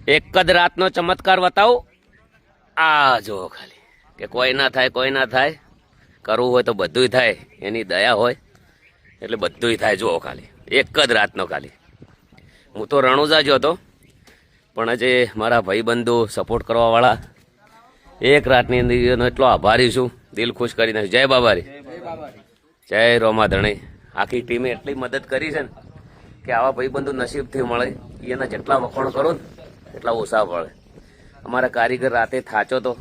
એક જ રાતનો ચમત્કાર બતાવું. આ જો ખાલી કે કોઈ ના થાય, કોઈ ના થાય. કરવું હોય તો બધુંય થાય, એની દયા હોય એટલે બધુંય થાય. જુઓ ખાલી એક જ રાતનો. ખાલી હું તો રણુજા જ હતો, પણ આજે મારા ભાઈબંધુ સપોર્ટ કરવાવાળા એક રાતની અંદર એટલો આભારી છું, દિલ ખુશ કરી નાખ્યું. જય બાબારી, જય રોમાધણી. આખી ટીમે એટલી મદદ કરી છે ને કે આવા ભાઈબંધુ નસીબથી મળે. એના જેટલા વખોણ કરો ને એટલા ઓછા પડે. અમારા કારીગર રાતે થાચો તો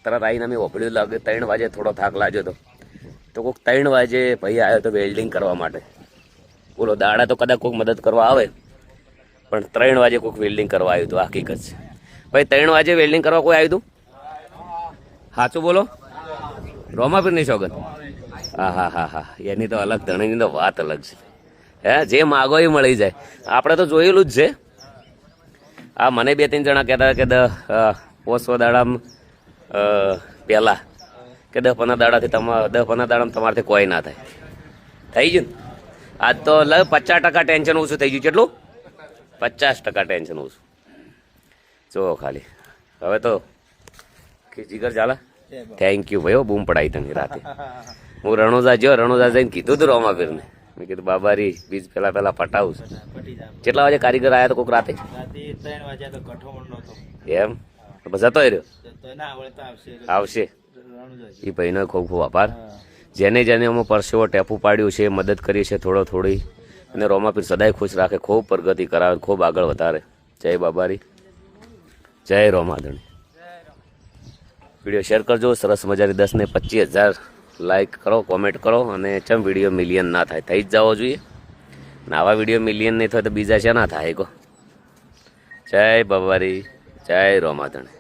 તરત આવીને અમે ઓભળ્યું લાગે 3 વાગે થોડો થાક લાગ્યો હતો, તો કોઈક 3 વાગે ભાઈ આવ્યો તો વેલ્ડિંગ કરવા માટે. બોલો, દાડા તો કદાચ કોઈક મદદ કરવા આવે, પણ 3 વાગે કોઈક વેલ્ડિંગ કરવા આવ્યું હતું. હકીકત છે ભાઈ, 3 વાગે વેલ્ડિંગ કરવા કોઈ આવ્યું હતું? સાચું બોલો, રોમાપીરની સોગન. હા હા હા હા, એની તો અલગ, ધણીની તો વાત અલગ છે. હે, જે માગો એ મળી જાય. આપણે તો જોયેલું જ છે. આ મને 2-3 જણા કહેતા કે 10 દાડામાં પહેલાં કે 10-15 દાડાથી 10-15 દાડામાં તમારાથી કોઈ ના થાય. થઈ ગયું ને? આજ તો 50% ટેન્શન ઓછું થઈ ગયું. કેટલું? 50% ટેન્શન ઓછું. જો ખાલી હવે તો જીગર ચાલે. થેન્ક યુ ભાઈ, બૂમ પડાવી તને રાતે. હું રણોજા ગયો, રણોજા જઈને કીધું હતું રોમાપીરને, મેં કીધું બાબારી બીજ પહેલા પટાવું છે. કેટલા વાગે કારીગર આવ્યા તો કોઈક રાતે? 3 વાગ્યા તો કઠોળ નહોતો. એમ જતો રહ્યો? આવશે. એ ભાઈનો ખૂબ ખૂબ આભાર. જેને જેને અમે પરસેવો ટેપું પાડ્યું છે, મદદ કરી છે થોડી, અને રોમાપીર સદાય ખુશ રાખે, ખૂબ પ્રગતિ કરાવે, ખૂબ આગળ વધારે. જય બાબારી, જય રોમાધણી. વિડીયો શેર કરજો. સરસ મજાની 10 ને 25,000 લાઈક કરો, કોમેન્ટ કરો. અને ચમ વિડીયો મિલિયન ના થાય, થઈ જ જવો જોઈએ. ને આવા વિડીયો મિલિયન નહીં થાય તો બીજા છે ના થાય. કહો જય બાબારી, જય રોમાધણી.